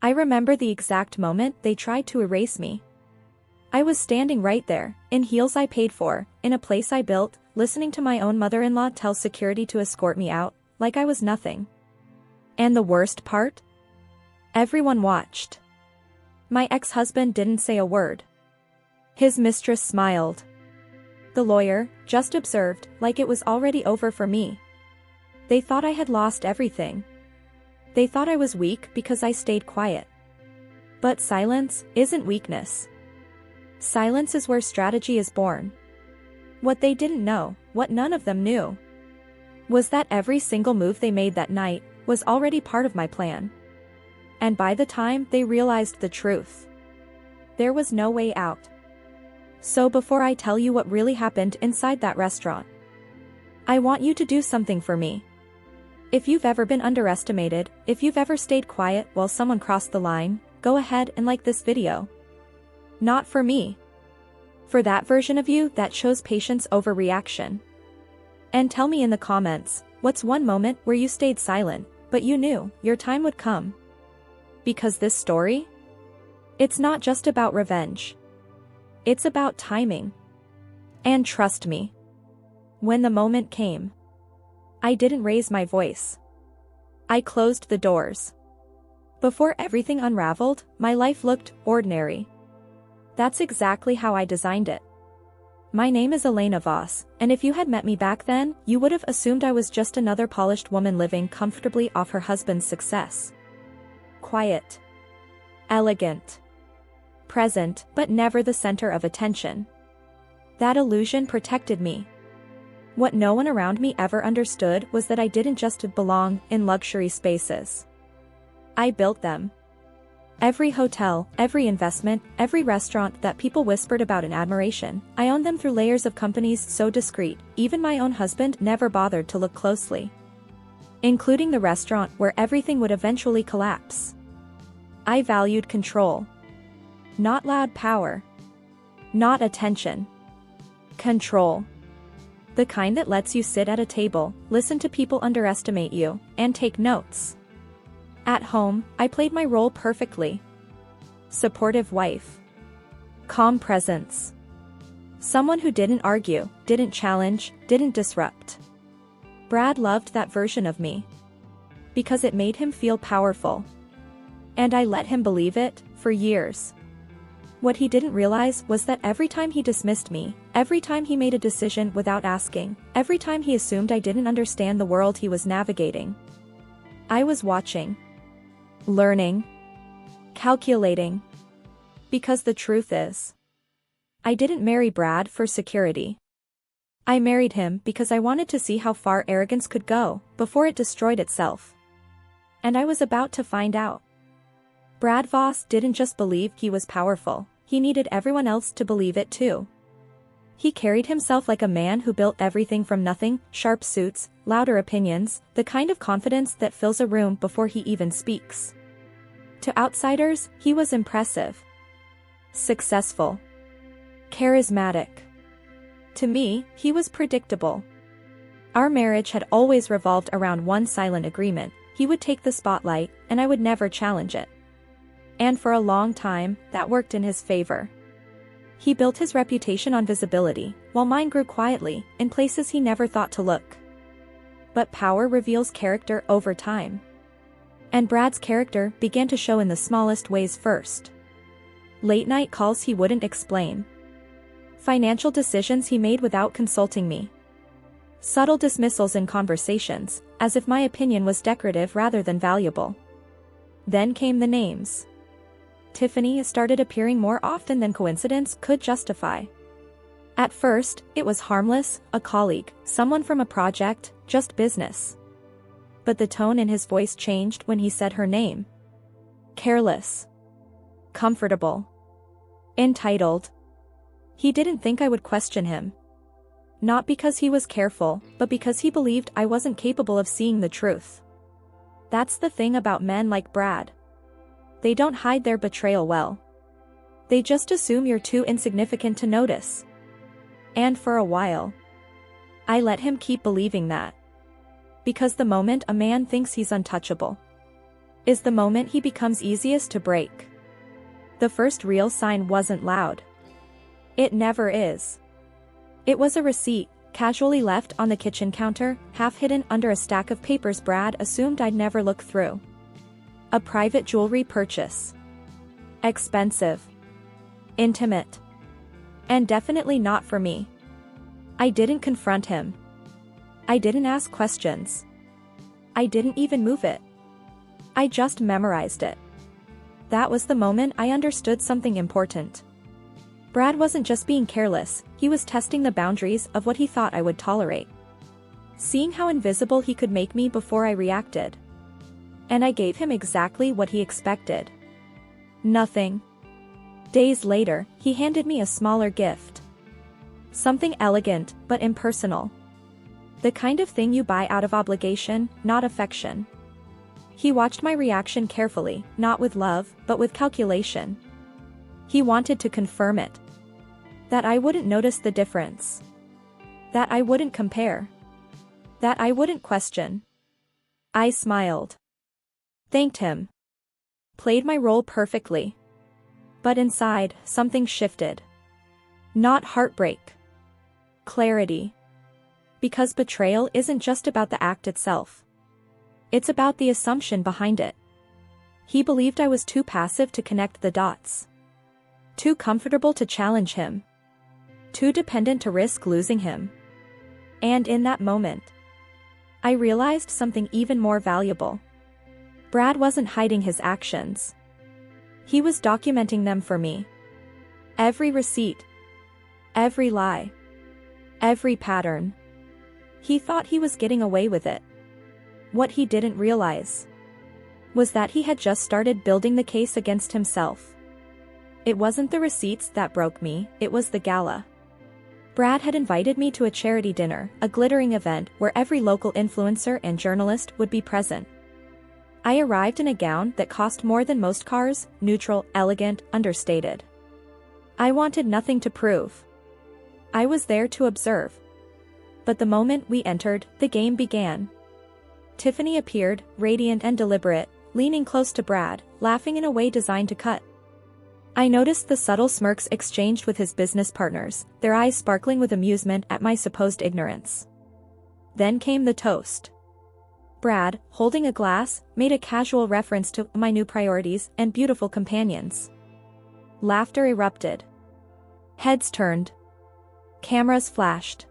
I remember the exact moment they tried to erase me. I was standing right there, in heels I paid for, in a place I built, listening to my own mother-in-law tell security to escort me out, like I was nothing. And the worst part? Everyone watched. My ex-husband didn't say a word. His mistress smiled. The lawyer just observed, like it was already over for me. They thought I had lost everything. They thought I was weak because I stayed quiet. But silence isn't weakness. Silence is where strategy is born. What they didn't know, what none of them knew, was that every single move they made that night was already part of my plan. And by the time they realized the truth, there was no way out. So before I tell you what really happened inside that restaurant, I want you to do something for me. If you've ever been underestimated, if you've ever stayed quiet while someone crossed the line, go ahead and like this video. Not for me. For that version of you that shows patience over reaction. And tell me in the comments, what's one moment where you stayed silent, but you knew your time would come? Because this story? It's not just about revenge. It's about timing. And trust me, when the moment came, I didn't raise my voice. I closed the doors. Before everything unraveled, my life looked ordinary. That's exactly how I designed it. My name is Elena Voss, and if you had met me back then, you would have assumed I was just another polished woman living comfortably off her husband's success. Quiet. Elegant. Present, but never the center of attention. That illusion protected me. What no one around me ever understood was that I didn't just belong in luxury spaces. I built them. Every hotel, every investment, every restaurant that people whispered about in admiration, I owned them through layers of companies so discreet, even my own husband never bothered to look closely. Including the restaurant where everything would eventually collapse. I valued control. Not loud power. Not attention. Control. The kind that lets you sit at a table, listen to people underestimate you, and take notes. At home, I played my role perfectly. Supportive wife. Calm presence. Someone who didn't argue, didn't challenge, didn't disrupt. Brad loved that version of me. Because it made him feel powerful. And I let him believe it, for years. What he didn't realize was that every time he dismissed me, every time he made a decision without asking, every time he assumed I didn't understand the world he was navigating, I was watching. Learning. Calculating. Because the truth is, I didn't marry Brad for security. I married him because I wanted to see how far arrogance could go, before it destroyed itself. And I was about to find out. Brad Voss didn't just believe he was powerful, he needed everyone else to believe it too. He carried himself like a man who built everything from nothing, sharp suits, louder opinions, the kind of confidence that fills a room before he even speaks. To outsiders, he was impressive. Successful. Charismatic. To me, he was predictable. Our marriage had always revolved around one silent agreement: he would take the spotlight, and I would never challenge it. And for a long time, that worked in his favor. He built his reputation on visibility, while mine grew quietly, in places he never thought to look. But power reveals character over time. And Brad's character began to show in the smallest ways first. Late-night calls he wouldn't explain. Financial decisions he made without consulting me. Subtle dismissals in conversations, as if my opinion was decorative rather than valuable. Then came the names. Tiffany started appearing more often than coincidence could justify. At first, it was harmless, a colleague, someone from a project, just business. But the tone in his voice changed when he said her name. Careless. Comfortable. Entitled. He didn't think I would question him. Not because he was careful, but because he believed I wasn't capable of seeing the truth. That's the thing about men like Brad. They don't hide their betrayal well. They just assume you're too insignificant to notice. And for a while, I let him keep believing that. Because the moment a man thinks he's untouchable, is the moment he becomes easiest to break. The first real sign wasn't loud. It never is. It was a receipt, casually left on the kitchen counter, half hidden under a stack of papers Brad assumed I'd never look through. A private jewelry purchase. Expensive. Intimate. And definitely not for me. I didn't confront him. I didn't ask questions. I didn't even move it. I just memorized it. That was the moment I understood something important. Brad wasn't just being careless, he was testing the boundaries of what he thought I would tolerate. Seeing how invisible he could make me before I reacted. And I gave him exactly what he expected. Nothing. Days later, he handed me a smaller gift. Something elegant, but impersonal. The kind of thing you buy out of obligation, not affection. He watched my reaction carefully, not with love, but with calculation. He wanted to confirm it. That I wouldn't notice the difference. That I wouldn't compare. That I wouldn't question. I smiled. Thanked him. Played my role perfectly. But inside, something shifted. Not heartbreak. Clarity. Because betrayal isn't just about the act itself. It's about the assumption behind it. He believed I was too passive to connect the dots. Too comfortable to challenge him. Too dependent to risk losing him. And in that moment, I realized something even more valuable. Brad wasn't hiding his actions. He was documenting them for me. Every receipt. Every lie. Every pattern. He thought he was getting away with it. What he didn't realize was that he had just started building the case against himself. It wasn't the receipts that broke me, it was the gala. Brad had invited me to a charity dinner, a glittering event where every local influencer and journalist would be present. I arrived in a gown that cost more than most cars, neutral, elegant, understated. I wanted nothing to prove. I was there to observe. But the moment we entered, the game began. Tiffany appeared, radiant and deliberate, leaning close to Brad, laughing in a way designed to cut. I noticed the subtle smirks exchanged with his business partners, their eyes sparkling with amusement at my supposed ignorance. Then came the toast. Brad, holding a glass, made a casual reference to my new priorities and beautiful companions. Laughter erupted. Heads turned. Cameras flashed.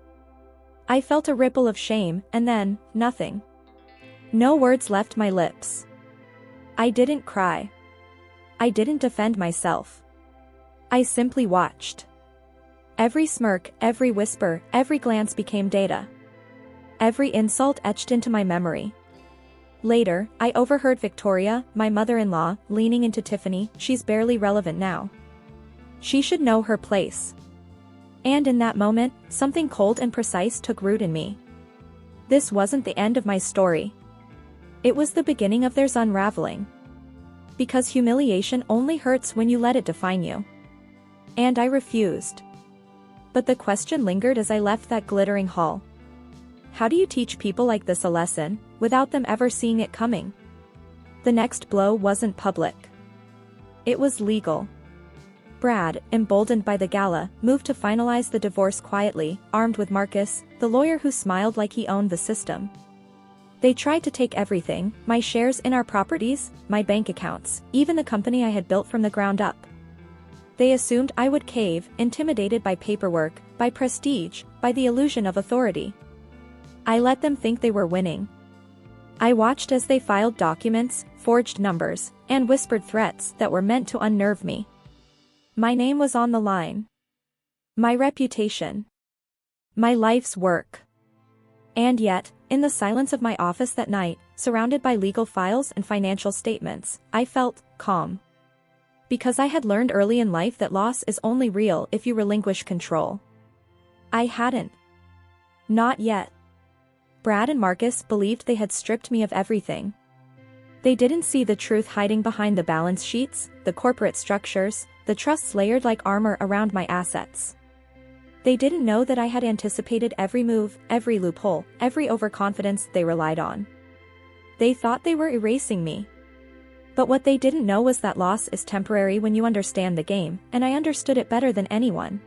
I felt a ripple of shame, and then, nothing. No words left my lips. I didn't cry. I didn't defend myself. I simply watched. Every smirk, every whisper, every glance became data. Every insult etched into my memory. Later, I overheard Victoria, my mother-in-law, leaning into Tiffany, "She's barely relevant now. She should know her place." And in that moment, something cold and precise took root in me. This wasn't the end of my story. It was the beginning of theirs unraveling. Because humiliation only hurts when you let it define you. And I refused. But the question lingered as I left that glittering hall. How do you teach people like this a lesson, without them ever seeing it coming? The next blow wasn't public. It was legal. Brad, emboldened by the gala, moved to finalize the divorce quietly, armed with Marcus, the lawyer who smiled like he owned the system. They tried to take everything, my shares in our properties, my bank accounts, even the company I had built from the ground up. They assumed I would cave, intimidated by paperwork, by prestige, by the illusion of authority. I let them think they were winning. I watched as they filed documents, forged numbers, and whispered threats that were meant to unnerve me. My name was on the line. My reputation. My life's work. And yet, in the silence of my office that night, surrounded by legal files and financial statements, I felt calm. Because I had learned early in life that loss is only real if you relinquish control. I hadn't. Not yet. Brad and Marcus believed they had stripped me of everything. They didn't see the truth hiding behind the balance sheets, the corporate structures, the trusts layered like armor around my assets. They didn't know that I had anticipated every move, every loophole, every overconfidence they relied on. They thought they were erasing me. But what they didn't know was that loss is temporary when you understand the game, and I understood it better than anyone.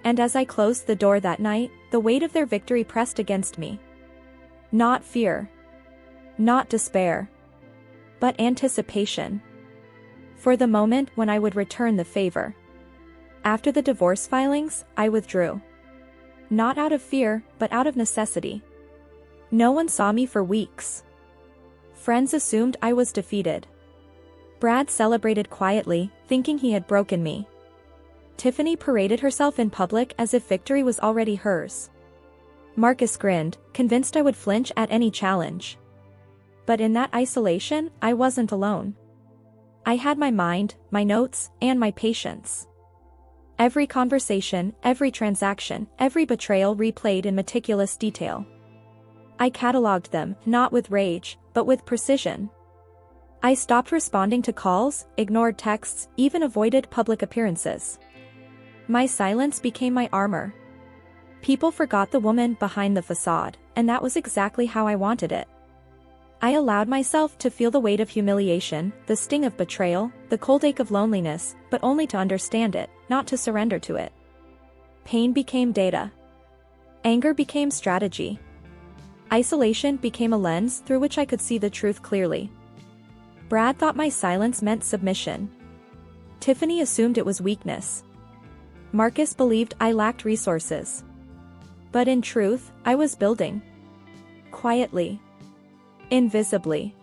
And as I closed the door that night, the weight of their victory pressed against me. Not fear. Not despair. But anticipation. For the moment when I would return the favor. After the divorce filings, I withdrew. Not out of fear, but out of necessity. No one saw me for weeks. Friends assumed I was defeated. Brad celebrated quietly, thinking he had broken me. Tiffany paraded herself in public as if victory was already hers. Marcus grinned, convinced I would flinch at any challenge. But in that isolation, I wasn't alone. I had my mind, my notes, and my patience. Every conversation, every transaction, every betrayal replayed in meticulous detail. I cataloged them, not with rage, but with precision. I stopped responding to calls, ignored texts, even avoided public appearances. My silence became my armor. People forgot the woman behind the facade, and that was exactly how I wanted it. I allowed myself to feel the weight of humiliation, the sting of betrayal, the cold ache of loneliness, but only to understand it, not to surrender to it. Pain became data. Anger became strategy. Isolation became a lens through which I could see the truth clearly. Brad thought my silence meant submission. Tiffany assumed it was weakness. Marcus believed I lacked resources. But in truth, I was building. Quietly. Invisibly.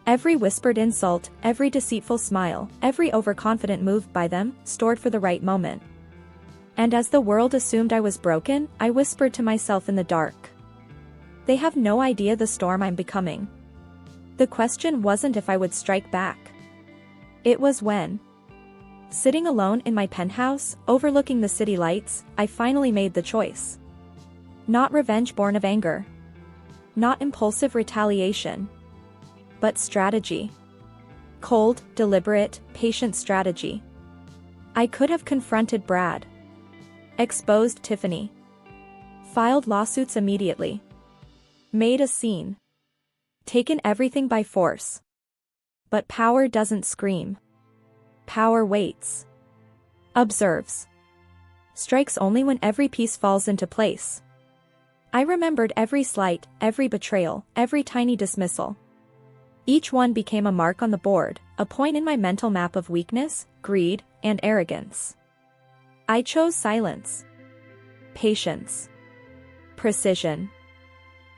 Every whispered insult, every deceitful smile, every overconfident move by them, stored for the right moment. And as the world assumed I was broken, I whispered to myself in the dark. They have no idea the storm I'm becoming. The question wasn't if I would strike back. It was when. Sitting alone in my penthouse, overlooking the city lights, I finally made the choice. Not revenge born of anger. Not impulsive retaliation. But strategy. Cold, deliberate, patient strategy. I could have confronted Brad. Exposed Tiffany. Filed lawsuits immediately. Made a scene. Taken everything by force. But power doesn't scream. Power waits. Observes. Strikes only when every piece falls into place. I remembered every slight, every betrayal, every tiny dismissal. Each one became a mark on the board, a point in my mental map of weakness, greed, and arrogance. I chose silence. Patience. Precision.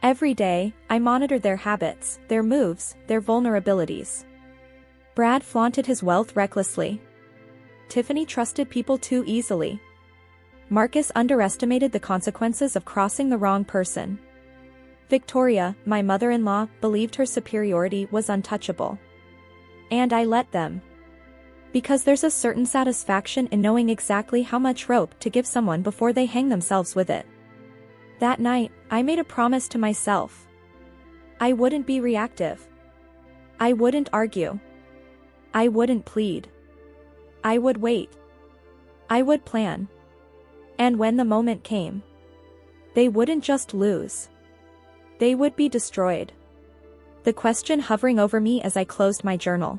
Every day, I monitored their habits, their moves, their vulnerabilities. Brad flaunted his wealth recklessly. Tiffany trusted people too easily. Marcus underestimated the consequences of crossing the wrong person. Victoria, my mother-in-law, believed her superiority was untouchable. And I let them. Because there's a certain satisfaction in knowing exactly how much rope to give someone before they hang themselves with it. That night, I made a promise to myself. I wouldn't be reactive. I wouldn't argue. I wouldn't plead. I would wait. I would plan. And when the moment came, they wouldn't just lose. They would be destroyed. The question hovering over me as I closed my journal.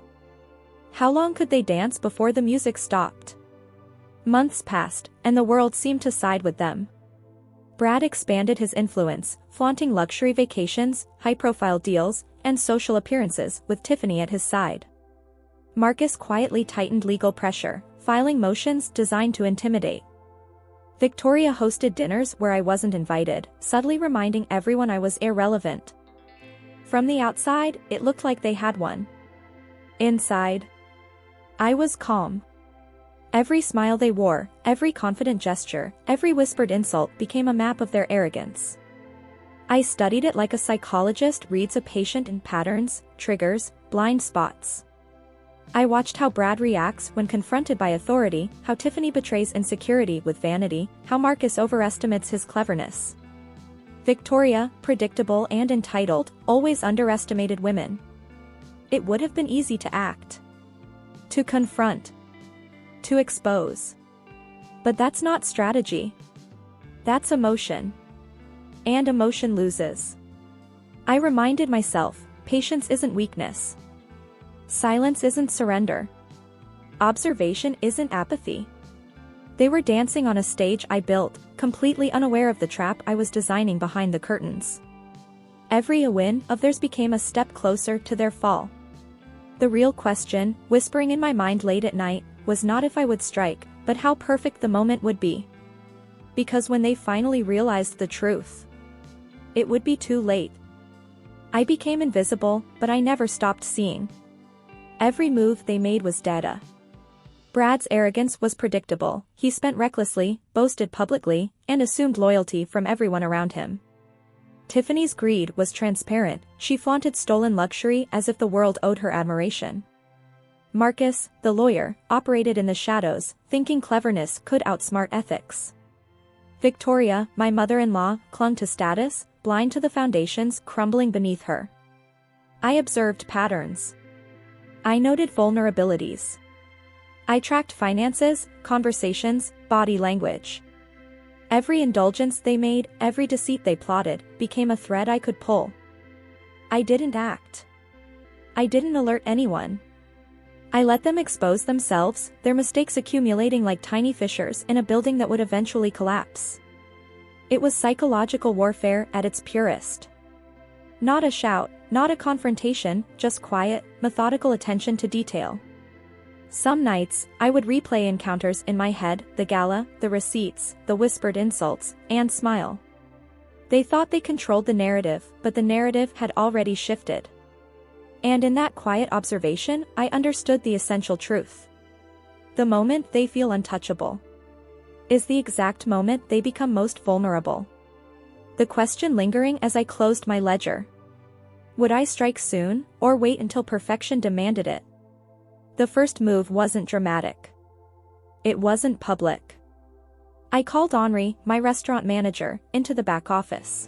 How long could they dance before the music stopped? Months passed, and the world seemed to side with them. Brad expanded his influence, flaunting luxury vacations, high-profile deals, and social appearances with Tiffany at his side. Marcus quietly tightened legal pressure, filing motions designed to intimidate. Victoria hosted dinners where I wasn't invited, subtly reminding everyone I was irrelevant. From the outside, it looked like they had won. Inside, I was calm. Every smile they wore, every confident gesture, every whispered insult became a map of their arrogance. I studied it like a psychologist reads a patient in patterns, triggers, blind spots. I watched how Brad reacts when confronted by authority, how Tiffany betrays insecurity with vanity, how Marcus overestimates his cleverness. Victoria, predictable and entitled, always underestimated women. It would have been easy to act. To confront. To expose. But that's not strategy. That's emotion. And emotion loses. I reminded myself, patience isn't weakness. Silence isn't surrender. Observation isn't apathy. They were dancing on a stage I built, completely unaware of the trap I was designing behind the curtains. Every win of theirs became a step closer to their fall. The real question, whispering in my mind late at night, was not if I would strike, but how perfect the moment would be. Because when they finally realized the truth, it would be too late. I became invisible, but I never stopped seeing. Every move they made was data. Brad's arrogance was predictable. He spent recklessly, boasted publicly, and assumed loyalty from everyone around him. Tiffany's greed was transparent. She flaunted stolen luxury as if the world owed her admiration. Marcus, the lawyer, operated in the shadows, thinking cleverness could outsmart ethics. Victoria, my mother-in-law, clung to status, blind to the foundations crumbling beneath her. I observed patterns. I noted vulnerabilities. I tracked finances, conversations, body language. Every indulgence they made, every deceit they plotted, became a thread I could pull. I didn't act. I didn't alert anyone. I let them expose themselves, their mistakes accumulating like tiny fissures in a building that would eventually collapse. It was psychological warfare at its purest. Not a shout, not a confrontation, just quiet, methodical attention to detail. Some nights, I would replay encounters in my head, the gala, the receipts, the whispered insults, and smile. They thought they controlled the narrative, but the narrative had already shifted. And in that quiet observation, I understood the essential truth. The moment they feel untouchable is the exact moment they become most vulnerable. The question lingering as I closed my ledger. Would I strike soon, or wait until perfection demanded it? The first move wasn't dramatic. It wasn't public. I called Henri, my restaurant manager, into the back office.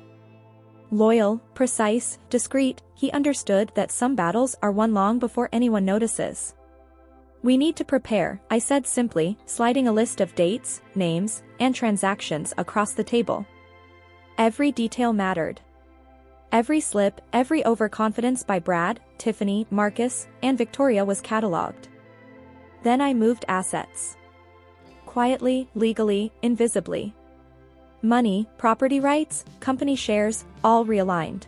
Loyal, precise, discreet, he understood that some battles are won long before anyone notices. We need to prepare, I said simply, sliding a list of dates, names, and transactions across the table. Every detail mattered. Every slip, every overconfidence by Brad, Tiffany, Marcus, and Victoria was catalogued. Then I moved assets. Quietly, legally, invisibly. Money, property rights, company shares, all realigned.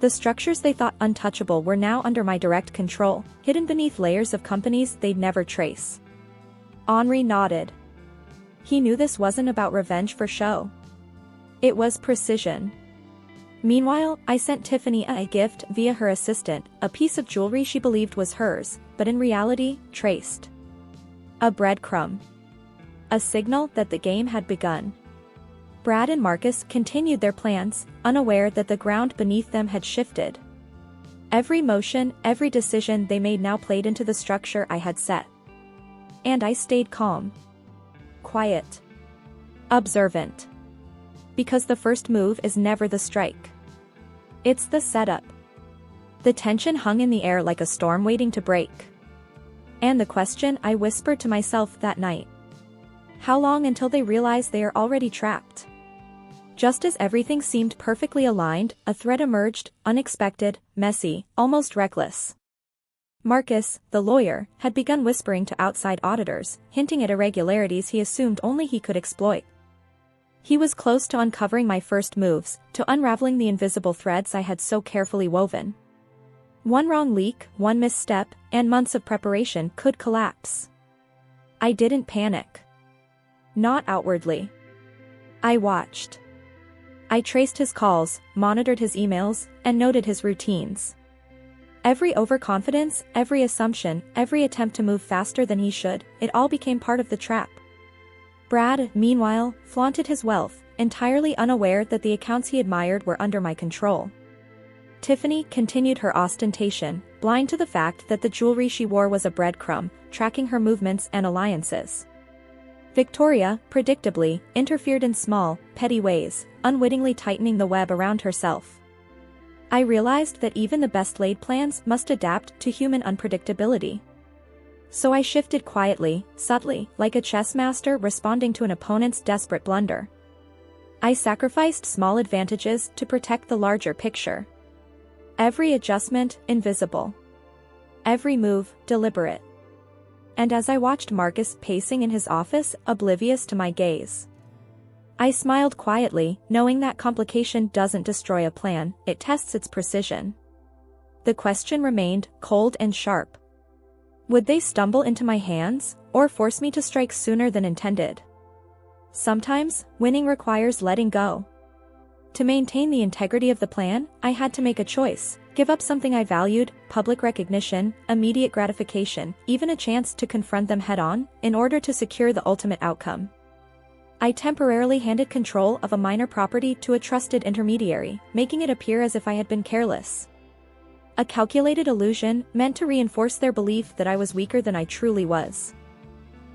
The structures they thought untouchable were now under my direct control, hidden beneath layers of companies they'd never trace. Henri nodded. He knew this wasn't about revenge for show. It was precision. Meanwhile, I sent Tiffany a gift via her assistant, a piece of jewelry she believed was hers, but in reality, traced. A breadcrumb. A signal that the game had begun. Brad and Marcus continued their plans, unaware that the ground beneath them had shifted. Every motion, every decision they made now played into the structure I had set. And I stayed calm. Quiet. Observant. Because the first move is never the strike. It's the setup. The tension hung in the air like a storm waiting to break. And the question I whispered to myself that night. How long until they realize they are already trapped? Just as everything seemed perfectly aligned, a threat emerged, unexpected, messy, almost reckless. Marcus, the lawyer, had begun whispering to outside auditors, hinting at irregularities he assumed only he could exploit. He was close to uncovering my first moves, to unraveling the invisible threads I had so carefully woven. One wrong leak, one misstep, and months of preparation could collapse. I didn't panic. Not outwardly. I watched. I traced his calls, monitored his emails, and noted his routines. Every overconfidence, every assumption, every attempt to move faster than he should, it all became part of the trap. Brad, meanwhile, flaunted his wealth, entirely unaware that the accounts he admired were under my control. Tiffany continued her ostentation, blind to the fact that the jewelry she wore was a breadcrumb, tracking her movements and alliances. Victoria, predictably, interfered in small, petty ways, unwittingly tightening the web around herself. I realized that even the best-laid plans must adapt to human unpredictability. So I shifted quietly, subtly, like a chess master responding to an opponent's desperate blunder. I sacrificed small advantages to protect the larger picture. Every adjustment, invisible. every move deliberate. And as I watched Marcus pacing in his office, oblivious to my gaze, I smiled quietly, knowing that complication doesn't destroy a plan, it tests its precision. The question remained, cold and sharp. Would they stumble into my hands, or force me to strike sooner than intended? Sometimes, winning requires letting go. To maintain the integrity of the plan, I had to make a choice, give up something I valued, public recognition, immediate gratification, even a chance to confront them head-on, in order to secure the ultimate outcome. I temporarily handed control of a minor property to a trusted intermediary, making it appear as if I had been careless. A calculated illusion meant to reinforce their belief that I was weaker than I truly was.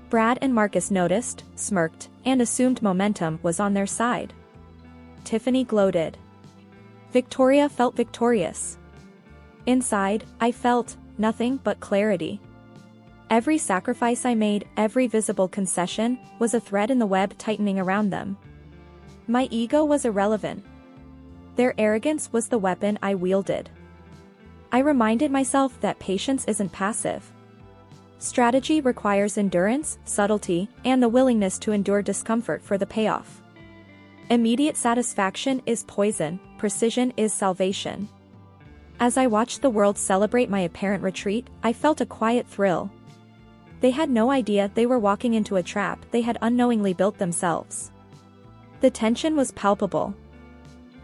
Brad and Marcus noticed, smirked, and assumed momentum was on their side. Tiffany gloated. Victoria felt victorious. Inside, I felt nothing but clarity. Every sacrifice I made, every visible concession, was a thread in the web tightening around them. My ego was irrelevant. Their arrogance was the weapon I wielded. I reminded myself that patience isn't passive. Strategy requires endurance, subtlety, and the willingness to endure discomfort for the payoff. Immediate satisfaction is poison, precision is salvation. As I watched the world celebrate my apparent retreat, I felt a quiet thrill. They had no idea they were walking into a trap they had unknowingly built themselves. The tension was palpable.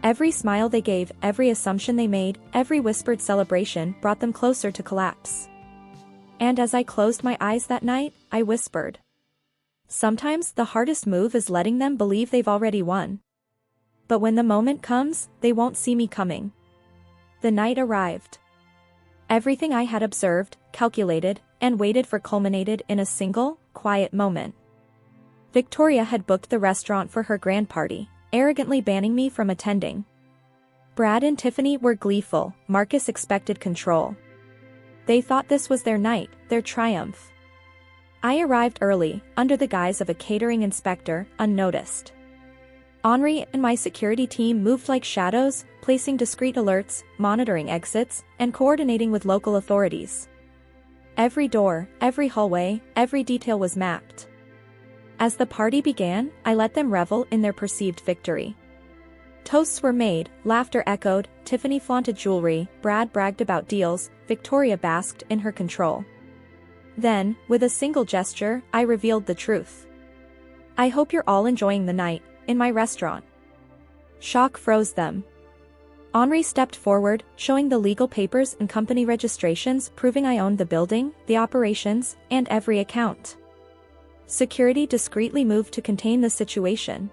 Every smile they gave, every assumption they made, every whispered celebration brought them closer to collapse. And as I closed my eyes that night, I whispered. Sometimes the hardest move is letting them believe they've already won. But when the moment comes, they won't see me coming. The night arrived. Everything I had observed, calculated, and waited for culminated in a single, quiet moment. Victoria had booked the restaurant for her grand party, arrogantly banning me from attending. Brad and Tiffany were gleeful, Marcus expected control. They thought this was their night, their triumph. I arrived early, under the guise of a catering inspector, unnoticed. Henri and my security team moved like shadows, placing discreet alerts, monitoring exits, and coordinating with local authorities. Every door, every hallway, every detail was mapped. As the party began, I let them revel in their perceived victory. Toasts were made, laughter echoed, Tiffany flaunted jewelry, Brad bragged about deals, Victoria basked in her control. Then, with a single gesture, I revealed the truth. I hope you're all enjoying the night, in my restaurant. Shock froze them. Henri stepped forward, showing the legal papers and company registrations proving I owned the building, the operations, and every account. Security discreetly moved to contain the situation.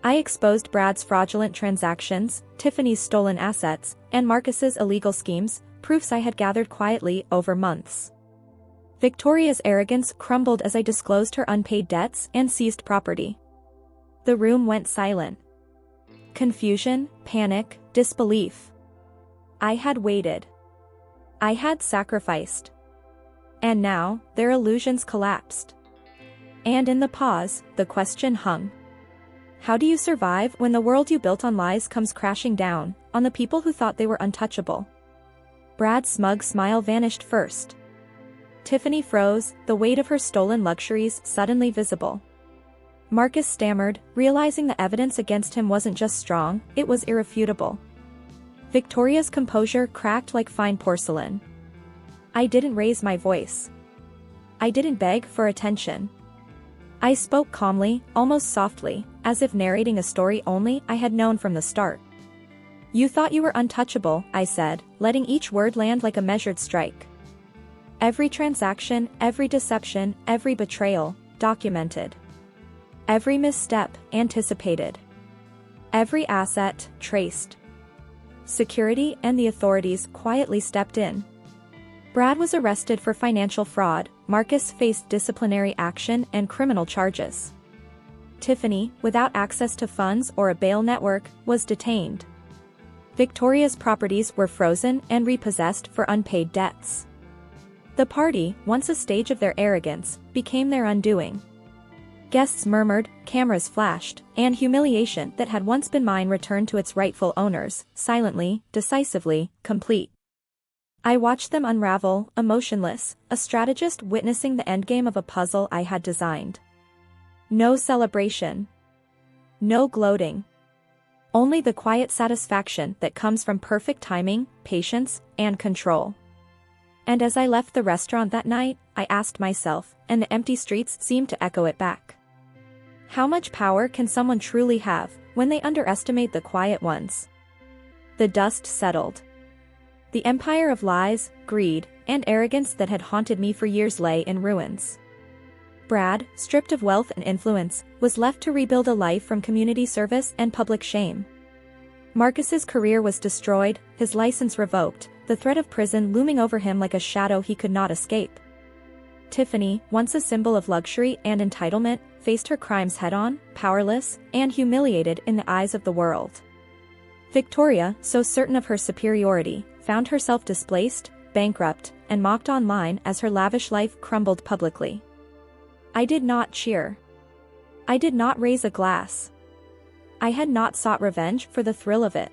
I exposed Brad's fraudulent transactions, Tiffany's stolen assets, and Marcus's illegal schemes, proofs I had gathered quietly over months. Victoria's arrogance crumbled as I disclosed her unpaid debts and seized property. The room went silent. Confusion, panic, disbelief. I had waited. I had sacrificed. And now, their illusions collapsed. And in the pause, the question hung. How do you survive when the world you built on lies comes crashing down, on the people who thought they were untouchable? Brad's smug smile vanished first. Tiffany froze, the weight of her stolen luxuries suddenly visible. Marcus stammered, realizing the evidence against him wasn't just strong, it was irrefutable. Victoria's composure cracked like fine porcelain. I didn't raise my voice. I didn't beg for attention. I spoke calmly, almost softly, as if narrating a story only I had known from the start. You thought you were untouchable, I said, letting each word land like a measured strike. Every transaction, every deception, every betrayal, documented. Every misstep, anticipated. Every asset, traced. Security and the authorities quietly stepped in. Brad was arrested for financial fraud, Marcus faced disciplinary action and criminal charges. Tiffany, without access to funds or a bail network, was detained. Victoria's properties were frozen and repossessed for unpaid debts. The party, once a stage of their arrogance, became their undoing. Guests murmured, cameras flashed, and humiliation that had once been mine returned to its rightful owners, silently, decisively, complete. I watched them unravel, emotionless, a strategist witnessing the endgame of a puzzle I had designed. No celebration. No gloating. Only the quiet satisfaction that comes from perfect timing, patience, and control. And as I left the restaurant that night, I asked myself, and the empty streets seemed to echo it back. How much power can someone truly have when they underestimate the quiet ones? The dust settled. The empire of lies, greed, and arrogance that had haunted me for years lay in ruins. Brad, stripped of wealth and influence, was left to rebuild a life from community service and public shame. Marcus's career was destroyed, his license revoked, the threat of prison looming over him like a shadow he could not escape. Tiffany, once a symbol of luxury and entitlement, faced her crimes head-on, powerless, and humiliated in the eyes of the world. Victoria, so certain of her superiority, found herself displaced, bankrupt, and mocked online as her lavish life crumbled publicly. I did not cheer. I did not raise a glass. I had not sought revenge for the thrill of it.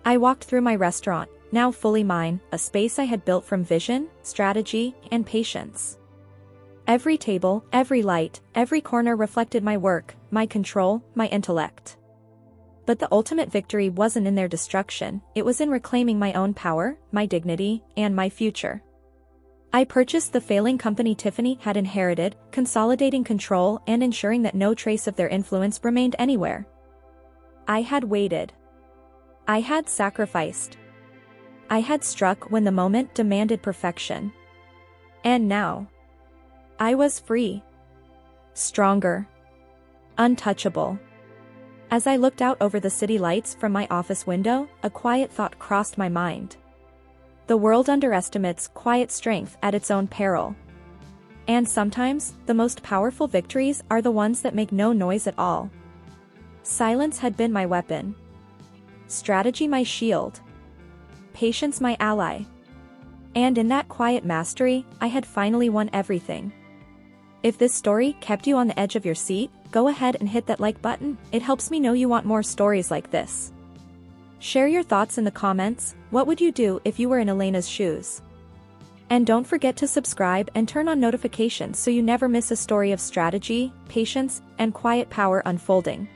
I walked through my restaurant, now fully mine, a space I had built from vision, strategy, and patience. Every table, every light, every corner reflected my work, my control, my intellect. But the ultimate victory wasn't in their destruction, it was in reclaiming my own power, my dignity, and my future. I purchased the failing company Tiffany had inherited, consolidating control and ensuring that no trace of their influence remained anywhere. I had waited. I had sacrificed. I had struck when the moment demanded perfection. And now, I was free. Stronger. Untouchable. As I looked out over the city lights from my office window, a quiet thought crossed my mind. The world underestimates quiet strength at its own peril. And sometimes, the most powerful victories are the ones that make no noise at all. Silence had been my weapon. Strategy my shield. Patience my ally. And in that quiet mastery, I had finally won everything. If this story kept you on the edge of your seat, go ahead and hit that like button, it helps me know you want more stories like this. Share your thoughts in the comments, what would you do if you were in Elena's shoes? And don't forget to subscribe and turn on notifications so you never miss a story of strategy, patience, and quiet power unfolding.